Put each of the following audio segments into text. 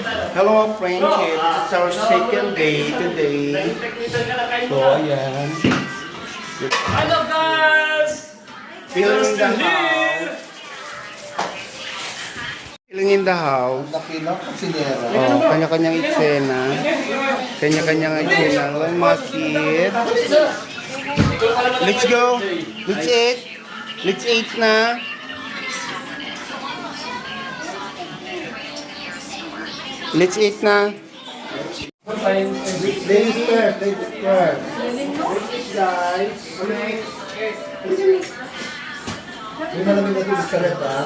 Hello friends, it's our second day today. So ayan. Hello guys! Feeling in the house. Feeling in the house. Oh, kanya-kanyang eksena. Kanya-kanyang eksena. Walang mga kid. Let's go. Let's eat. Let's eat na. Let's eat na. Ladies first, ladies first. Guys, may malamig na tubig sa red, ha?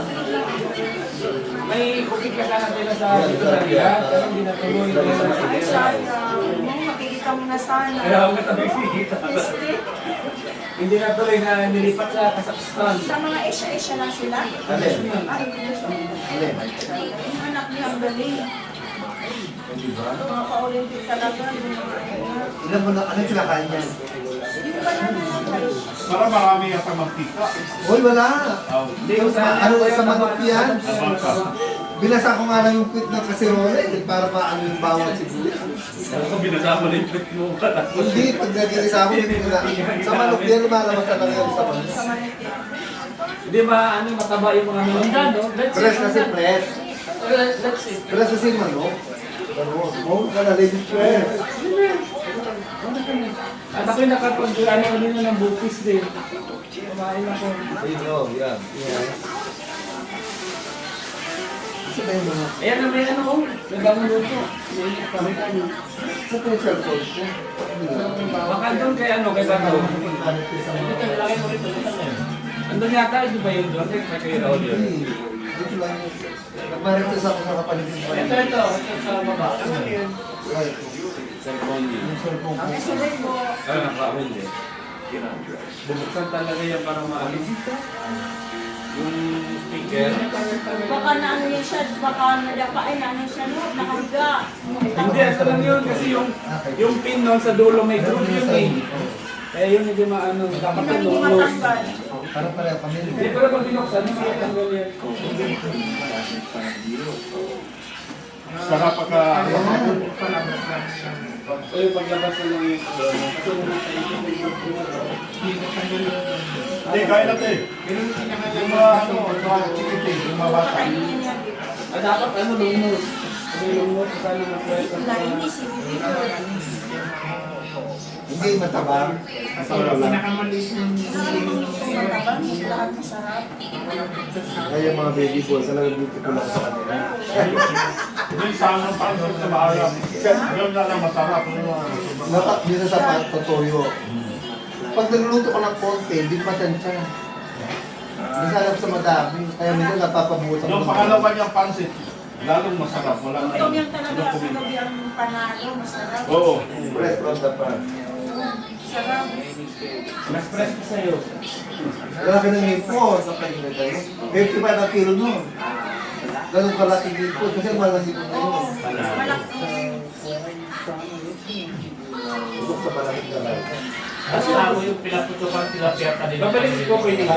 May bukid ka sana nila sa dito na nila, pero hindi natuloy. Ay, sayang. Makikita mo na sana. Kaya ako natabigita. Hindi natuloy na nilipat sa Kazakhstan. Sa mga Asia-Asia lang sila. Alin? Ay, Alin? yung anak niya ang galing. Mga pa-Olympic talaga. Ilan mo na, ano yung kinakain yan? Yung banana na guys. Para marami yata magpika. Uy, wala! Hindi ko sa Ano sa manok yan? Abangka. Binasa ko nga lang yung pit ng kaserola para maano yung bawang sibuyas. Alam ko binasama na yung pit mo. Hindi, pag nagigisa ako, hindi ko na. Sa manok yan, lumalabas na lang yan sa manok. Sa manit. Hindi ba ano mataba yung mga melon no? Fresh kasi fresh. Let's see. Fresh kasi yung manok. Ano? Oh, wala ladies fresh. At ako'y nakapag-ano kanina ng bukis din. Kumain ako. Dito, yan. Isa ba yung mga? Ayan na may ano ko. May bagong luto. May pamitan nyo. Sa po yung cellphone ko? Baka doon kay ano, kay Bato. Ito, nilagay mo rito. Andun yata, ito ba yun doon? Kay Raul yun. Dito lang yun. Nagmarites ako sa kapaligid pa yun. Ito sa baba. Ano yun? Cellphone yun. Yung cellphone Ang ko. sabihin mo, Ano, nakahul eh. Bubuksan talaga yan para maalis. Yung speaker. baka na ano yan siya, baka nadapain na ano siya, no? Nakahiga. Hindi, ito lang yun kasi yung pin nun sa dulo may groove yun eh. Kaya yun hindi maano, dapat Hindi yung mo close. matanggal. Parang pareho kami. Hindi, pero pag binuksan, hindi matanggal yan. Saka pagka... O yung paglabas na lang yung kasi namatay ito may Hindi, kaya natin. Yung mga ano, mga chikiting, yung mga bata. Kainin niya. dapat ano, lumos. Sabi lumos, sana na-press. Lainis, ibibig ko. Hindi matabang. Pinakamaliit ng Matabang, lahat masarap. Kaya yung mga baby boy, talagang beautiful ako sa kanila. Yung sana pa sa bahay. Yung na lang masarap. Dito sa patoyo. Pag niluluto ko ng konti, hindi matansya. Hindi sarap sa madami. Kaya minsan napapabuhat Yung pangalawa niyang pansit, lalong masarap. Walang Ito yung talaga sa gabi ang panalo, masarap. Oo. Fresh from the pan. Sarap. mas press ko sa'yo. Wala ka ng hipon sa kanila kayo. 55 ang kilo nun. Ganun kalaki hipon kasi malang hipon na yun. Malaki. Usok sa malamig na lang. Kasi ako yung pinaputukan sila piyata nila. Babalik ko kayo nila.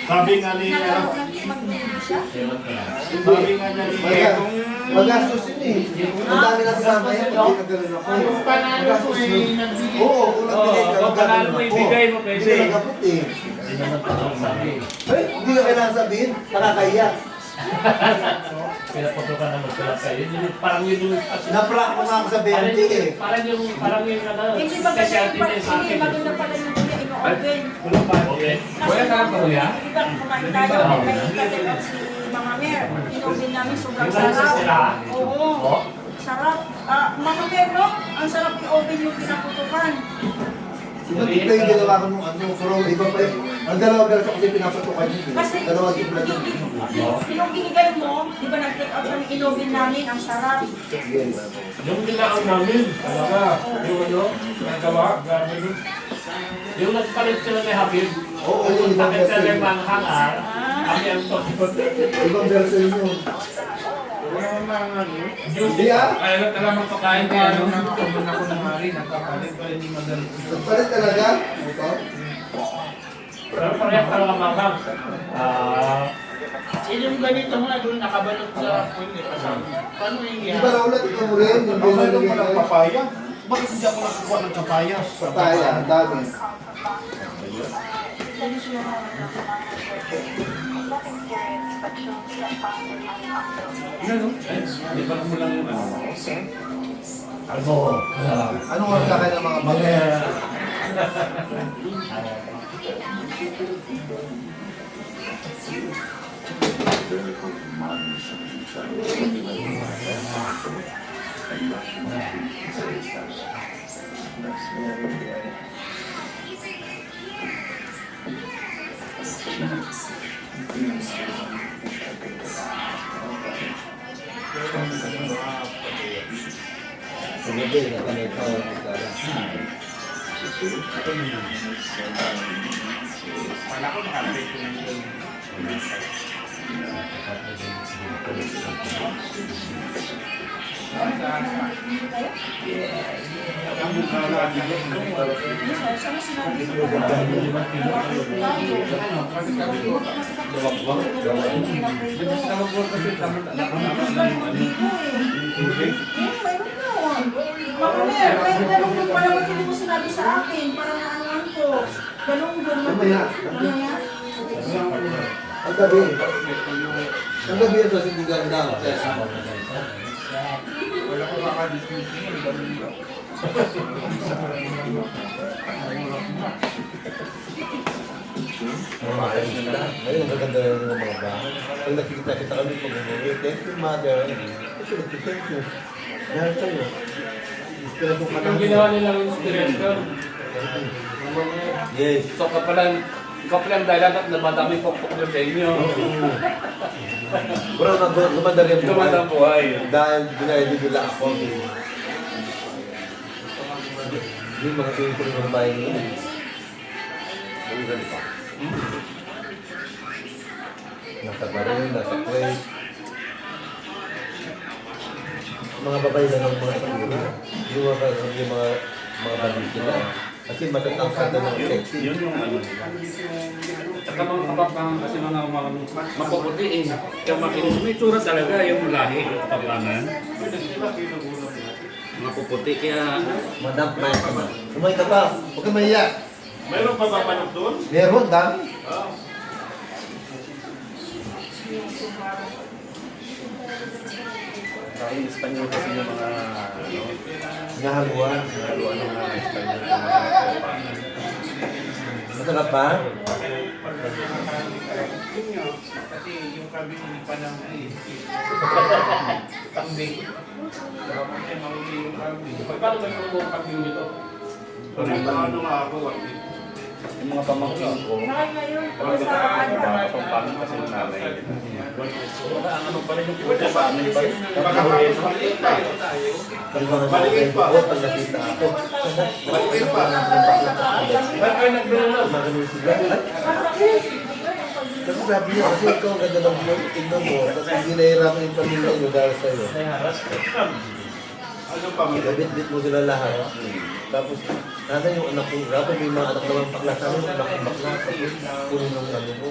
Sabi nga ni... Mag-baby siya. Sabi nga niya ni... Magastos yun eh. Ang dami na kasama yan, hindi naggalun ako. Magastos yun. Oo, unang bigay ka, Kung panalo mo, ibigay mo, Hindi pwede. nagkapot eh. Ay, hindi ka kailangan sabihin, nakakaya. Pinaputukan naman sila kayo. Parang yun yung... Naprank mo nga ako sa 20 eh. Parang yung ano, Hindi maganda specialty yung niya sa hindi akin. maganda pala yung kuya ino-oven. Okay. Kuya ka ba kuya? Di ba kumain tayo, may katilot si Mga Mer. Inoven namin sobrang Yung sa sila? sarap. Oo. Sarap. Mga Mer, no? Ang sarap yung oven yung pinaputukan. Iba tipla yung ginawa ko nung ano, pero iba pa yun. Ang dalawa beses kasi pinapatukan yun. Kasi Dalawa tipla yun. yung binigay mo, di ba nag-take out ng inoven namin, ang sarap. Yes. Yung nilaon namin, talaga, yung ano, nagawa, gamit yun. Yung nagpalit sila kay Habib, Oo, yun, ibang takit sila version. yung mga hangar, kami ang tokot. Ibang version yun. Hindi ah. Ayaw talaga magpakain kaya ano. Nagpalit talaga. Ito. Pero pareha talaga makam. Yung ganito nga, doon nakabalot sa puwede kasama. Paano yung Di ba naulat ikaw mo rin? Yung Ang meron binigay pa ng kayo? papaya? Bakit hindi ako nakakuha ng papaya? Papaya, ang dami. Ano? Di ba mo lang yung ano? Anong oras ka kayo ng mga bagay? Wala ko nakalagay ko ng doon. Ang mukha natin doon. Sana sinabi ko Makamer, kahit ganun yung pala hindi mo sinabi sa akin, parang ano ko. Ganun. Mamaya. Mamaya. Ang gabi. Ang gabi ito, hindi ganda. Wala ko makadismisin. Ang ganun lang. Ngayon, ang gaganda na ng mga bahay. Pag nakikita-kita kami pag-umuwi, thank you, mother. Thank you. Dahil sa'yo. Inspirasyon ka Ang ginawa nilang inspiration. Yes. So kapalang dahilan at namadami pokpok doon sa inyo. Bro, gumanda rin ang Gumanda ang buhay. Dahil binayad nila ako. Hindi mga tingin ko rin mga bahay nila. Ang ganito. Nasa baril, nasa plate. Mga babae na ng mga pagkira. Yung mga bandit nila. Kasi matatangkad na ng sexy. Yun yung ano nila. Tsaka mga kapapang kasi mga mapuputi eh. Kaya makinis. May tsura talaga yung lahi, yung kapapangan. Mapuputi kaya... Madam, kumain ka ba? Kumain ka ba? Huwag ka mahiya. Mayroon pa ba manok doon? Meron, dami. Dahil Espanyol kasi yung mga... Nahaluan. Haluan ng mga Espanyol yung mga kapapangan. Masarap ba? Kasi yung kambing hindi pa nang tambing. Kasi mahuli yung kambing. Paano ba yung kambing dito? Ano nga ako, Yung mga pamangkin ko, Bakit ngayon? kapag Sa ano? kapampangan kasi yung nanay. Wala, ang ano pa rin yung puwede sa amin pa rin. baka maliit tayo. Pag mga Maliit pa. nakakita pag nakita ako. Maliit pa. Ba't kayo nagdala? Magaling sila. Kasi sabi niya, kasi ikaw ang ganda ng vlog, tignan mo. Kasi hindi nahirapan yung pamilya nyo dahil sa'yo. Ano pa mo? Gabit-bit mo sila lahat. Tapos, nasa yung anak ko, dapat may mga anak naman pakla sa amin, bakla-bakla, tapos kunin ng ano mo.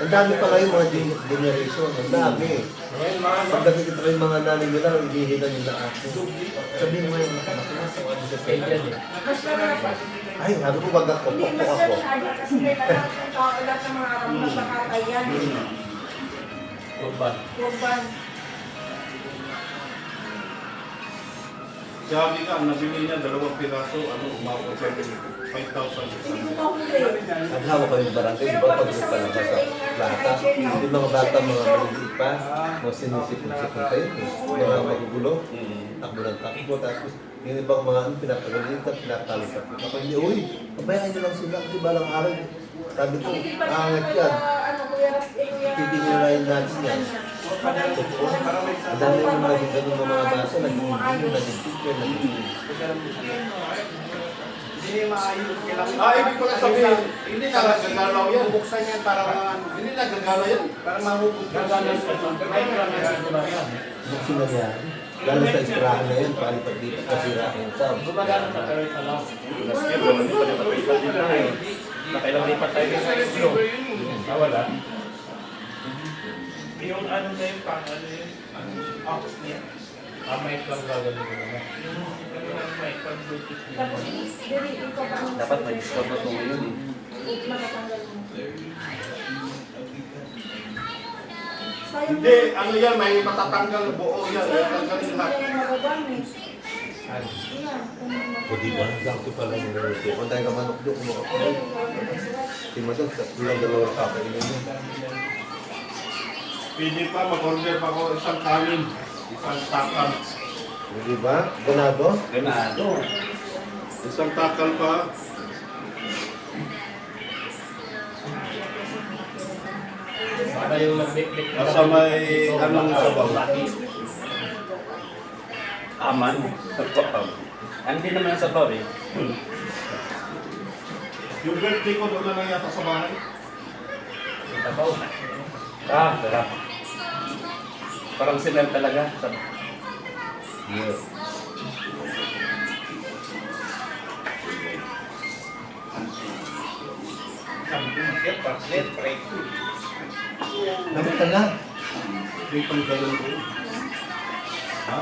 Ang dami pa ngayon mga generation, ang dami. Pag nakikita ko yung mga nanay nila, hihila nila ako. Sabihin mo yung bakla sa ano sa kanya. Ay, sabi ko wag ako, Hindi, pokpok mas ako. kasi kailangan ng tao lahat ng mga aram na pakatayan. Kurban. Kurban. Sabi ka, nabili niya 2 piraso, umabot sa 5,000. Hindi mo mahuli. Naghawa kami ng barangay, di ba? Pag palabas sa plata, yung mga bata, mga maliliit pa, mga sinisipon-sipon kayo, mga magugulo, takbo ng takbo, tapos yung ibang mga pinapagalitan, pinapalitan. Ako hindi, uy, pabayaan nyo lang sila kasi balang araw. Sabi ko, aangat yan. Ano, Kuya Ras, Kuya... Titingnan natin yan. Totoo. Ang dami yung mga ganun ng mga basa, naging teacher, naging... Ibig ko lang sabihin, hindi na gagalaw yan. Bubuksan yan para hindi na gagalaw yan. Para mahupunta yan. Buksin na yan. Lalo sa istirahan na yun, palipat-lipat kasi rakin sa... Last year, wala din pa lipat din tayo. Nakailang lipat tayo sa islo. Wala. Yung ano na yung pang, ano yung, office niya. Mic lang gagawin ko naman. Yung mic pang Bluetooth niya. Tapos, dili, ikaw pa ang Dapat may discount na ito ngayon eh. matatanggal mo. Sayang Hindi, ano yan, may matatanggal buo yan. Tatanggalin lahat. Hindi magagamit. Ano? Yan. O diba? Sakto pala yung rosyo. Kung tayo ka manok doon, kumakakulit. Si Madam, sa ulang dalawang kakainin mo. Pwede pa, mag-order pa ako isang kanin. Isang takal. O diba? Ganado? Ganado. Isang takal pa. Para yung nag-bake-bake na Basta may anong sabaw. Aman. Hindi naman ang sabaw eh. Yung birthday ko doon na lang yata sa bahay. Sabaw. Sarap. Parang sinan talaga. Yes. Dapat ka na. Yung panggalon ko. Ha?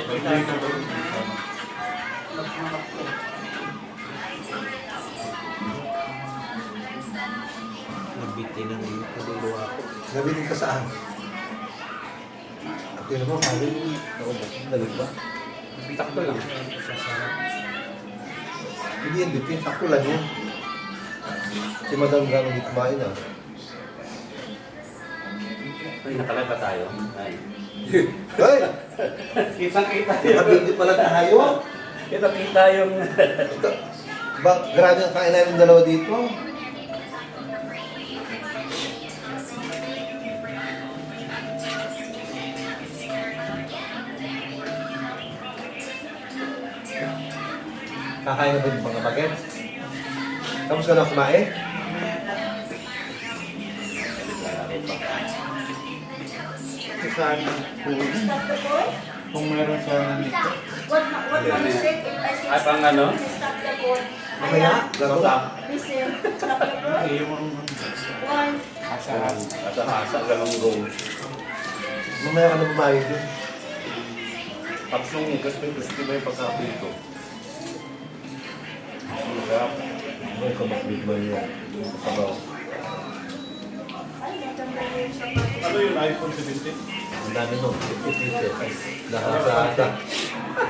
Birthday ko doon. Nabitin ng kaluluwa ko. Nabitin ka saan? At yun mo, kaya yung nalit ba? Bitak ko lang. Hindi yan bitin, takto lang yan. Si Madam gano'n di kumain ah. Ay, nakalay pa tayo. Ay. Hoy! Kitang-kita Nakabindi pala tayo. Kita-kita yung... Ba, grabe ang kain namin dalawa dito. Kakain na ba yung mga bagets? Tapos ka na kumain? Sana kung meron sana nito. What mistake if I say Ay, pang ano? stop the board? Mamaya? Gago? Listen, stop the board. One. Asa-asa, ganun gong. Mamaya ka na bumayad yun. Tapos nung crispy ba yung pagkapito? Sarap. Ay, kamakbig mo yun. Kabaw. Ay, natanggal mo yung sapatos. Ano yung iPhone 17? Ang dami no, 50 pieces. Lahat sa ata.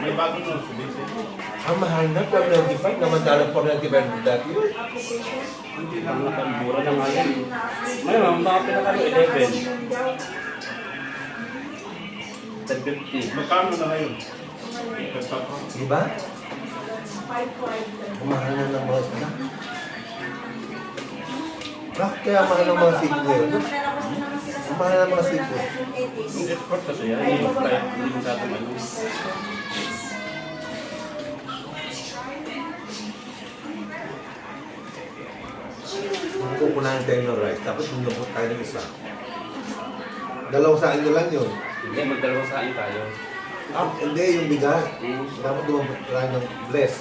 May bago na 17. Ang mahal na, 495. Naman dalang 495 dati yun. Application. Hindi lang nakambura na nga yun. Ngayon, mga pinakalo 11. 10.50. Magkano na ngayon? Diba? 5.5. Ang mahal na ng mga sila. Bakit kaya mahal ng mga seafood ngayon? Ang mahal ng mga seafood. Yung export kasi yan, yung flight, hindi masyadong ano. Kukunahin tayo ng rice, tapos bumabot tayo ng isa. Dalawa sa akin na lang yun. Hindi, magdalawa sa akin tayo. Ah, hindi, yung bigas. Dapat dumabot tayo ng bless.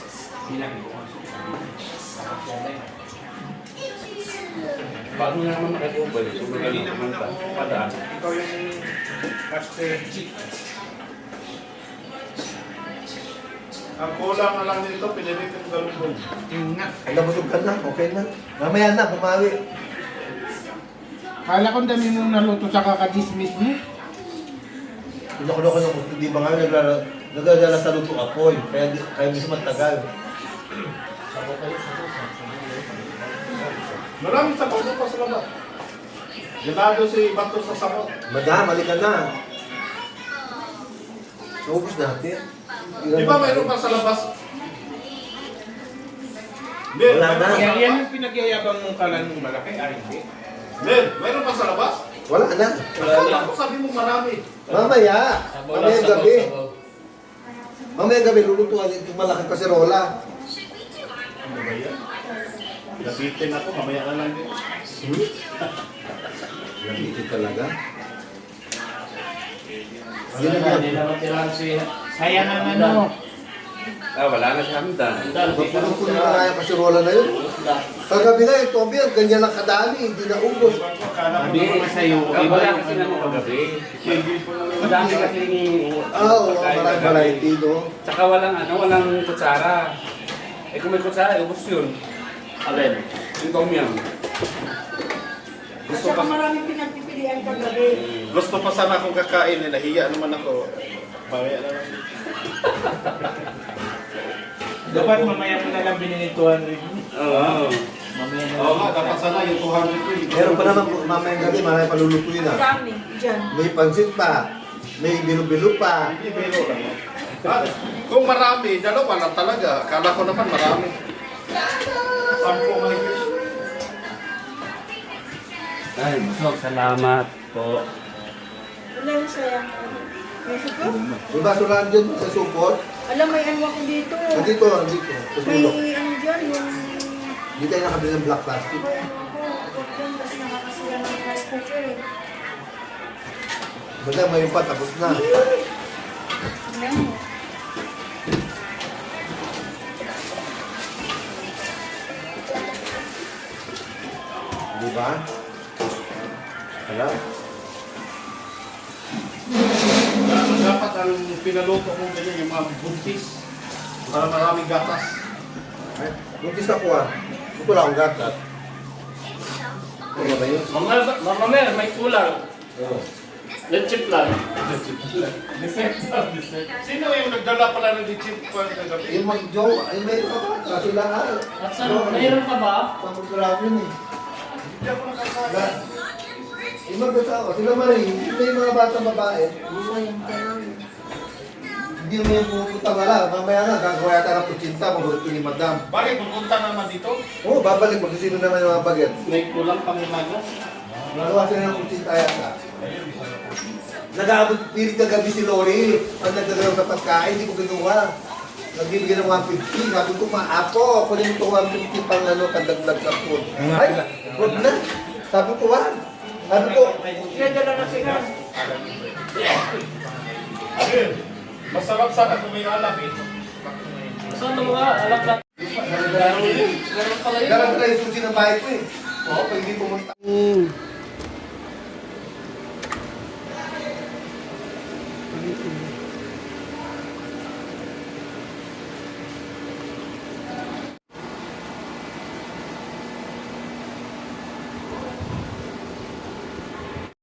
Bago na naman nakikubal, sumagal naman pa. Padaan. Ikaw yung master chief. Ang kulang na lang nito, pinilit yung galunggong. Ang nabusog ka na, okay na. Mamaya na, bumawi. Kala ko dami mong naluto sa kakadismiss mo. Pinukulo ko ng gusto, di ba nga nagdadala sa luto apoy, kaya mismo matagal. Maraming sabaw pa sa labas. Ganado si Bato sa sabaw. Madam, halika na. Naubos natin. Di ba mayroon pa sa labas? Hindi, Wala na. mayroon pa- Yan yung pinagyayabang mong kalan ng malaki, ay hindi. Hindi, mayroon pa sa labas? Wala na. Akala ko sabi mo marami. Mamaya. Mamaya gabi. Mamaya gabi, lulutuan yung malaking kaserola. Ano ba yan? Nabitin ako, mamaya na lang din. Nabitin talaga. Wala na, hindi na matirahan si... Sayang ang ano. Ah, wala na si Hamdan. Puno-puno na nga yung kaserola na yun. Kagabi nga yung Toby, ganyan lang kadali, hindi naubos. Sabi ko nga sa'yo, wala kasi naman kagabi. Madami kasi Oo, maraming variety, no? Tsaka walang kutsara. Eh kung may kutsara, ubos yun. Alin? Yung tom yum. At saka maraming pinagpipilian kagabi. Gusto pa sana akong kakain, nahiya naman ako. Mamaya na lang. Dapat mamaya mo na lang binili 200. Oo. Mamaya na Oo lang. nga, dapat sana yung 200 ko. Meron pa naman mamayang gabi, marami palulutuin na. Dami, dyan. May pansit pa, may bilo-bilo pa. Hindi, biro lang. Kung marami, dalawa lang talaga. Akala ko naman marami. 10 may fish. Ay, busog. Salamat po. Wala yung sayang. May suko? May basurahan dyan sa supot. Alam, may anwa ko dito. Dito, dito. Sa May sulok. ano dyan, yung... Hindi tayo nakabili ng black plastic. May anwa ko. Huwag dyan kasi nakakasira ng rice cooker eh. Basta may pa, tapos na. Tingnan mo. Di ba? Alam. Dapat ang pinaluto kong ganyan, yung mga buntis. Para maraming gatas. Ay, buntis ako ah. Ito lang ang gatat. Ano ba yun? Mama Mer, may kulang. Oo. Let's lang. Sino yung nagdala pala ng litchip ko kagabi? Yung mag-jow, ay may pa ba? Kaso lang ah. Mayroon ka ba? Pag-grab yun eh. Hindi ako nakakain. Yung mag-bata ako, sila Marie, hindi yung mga batang babae. Hindi mo yung pupunta wala. Mamaya nga, gagawa yata ng kutsinta, magulit ni Madam. Bakit pupunta naman dito? Oo, babalik, magsisino naman yung mga baget. May kulang pang imagas. Nagawa sila ng kutsinta yata. Nag-aabot pilit kagabi si Lori. Ang nagdagalaw sa pagkain, hindi ko ginawa. Nagbibigyan ng 150. Sabi ko, maapo, kunin mo ito 150 pang ano, pandagdag sa food. Ay, huwag na. Sabi ko, wag. Sabi ko, Pinadala na sila. Ayun. Masarap sana kung may alam eh. Saan mo nga? Alak lang. Garang pala yung susi ng bahay ko eh. Oo, pag hindi pumunta.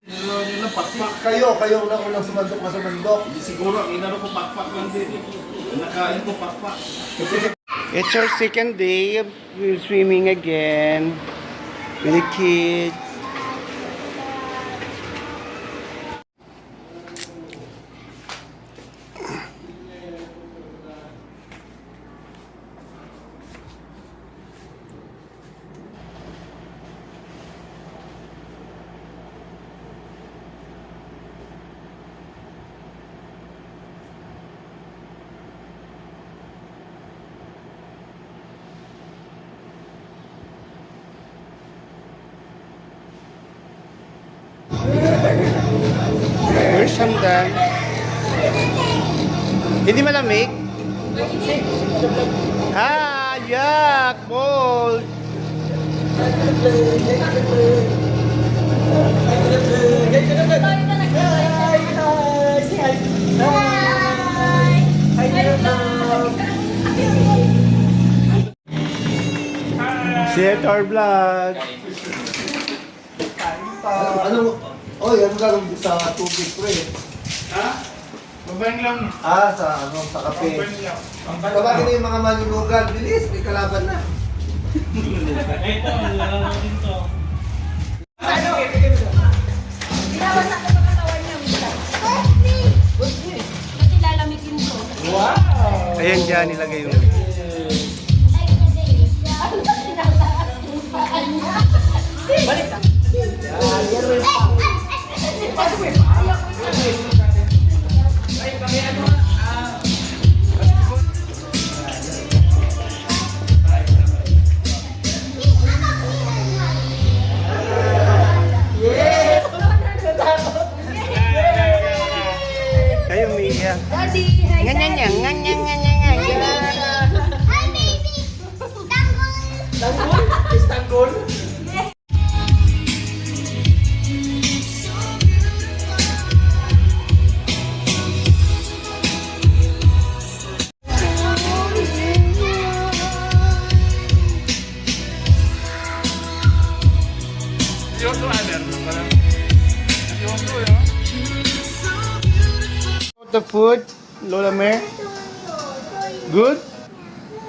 Yun lang, pakpak. Kayo ang unang sumandok na sumandok. Hindi siguro, ang inano ko pakpak lang din. Nakain ko pakpak. It's our second day of swimming again with the kids. Where's Hamdan? Hindi malamig? Ah, yak! Bold! Setor Vlog! Ano? Oy, ano gagawin sa tubig ko eh? Ha? Babang lang. Ah, sa ano, sa kape. Babang lang. Tawagin na yung mga manunugan. Bilis, may kalaban na. Ito, lalawin to. Binawasan ko ng katawan niya. Kasi lalamigin ko. Ayan dyan, nilagay yung... Balik ka. Kayo, Mia. Daddy, Ganyan, ganyan, ganyan, ganyan. Tanggol. alcohol. The food, Lola Mer? Good?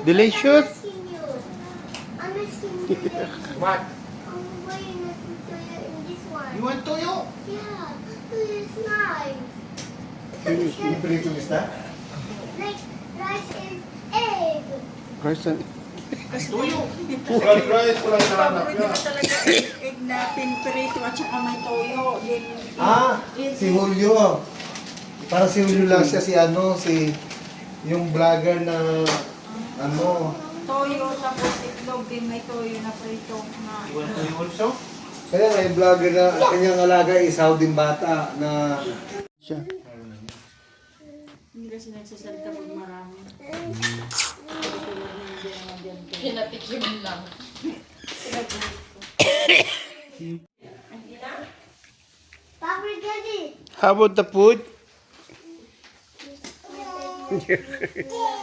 Delicious? I'm asking you. What? Why you not tuyo in this one? You want toyo? Yeah, tuyo is nice. Pinipirito mo isda? Like rice and egg. Person. Toyo. Fried rice, wala na hanap Paborito yan. ko talaga egg na pinprito at saka may toyo. Si Julio. Parang si Julio lang siya si yung vlogger na Toyo tapos itlog din may toyo na prito na. You want to also? Kaya nga yung vlogger na kanyang alaga is Sauding bata na Siya. Hindi kasi nagsasalita pag marami. Pinatikim lang. Papa, Daddy. How about the food? Yeah.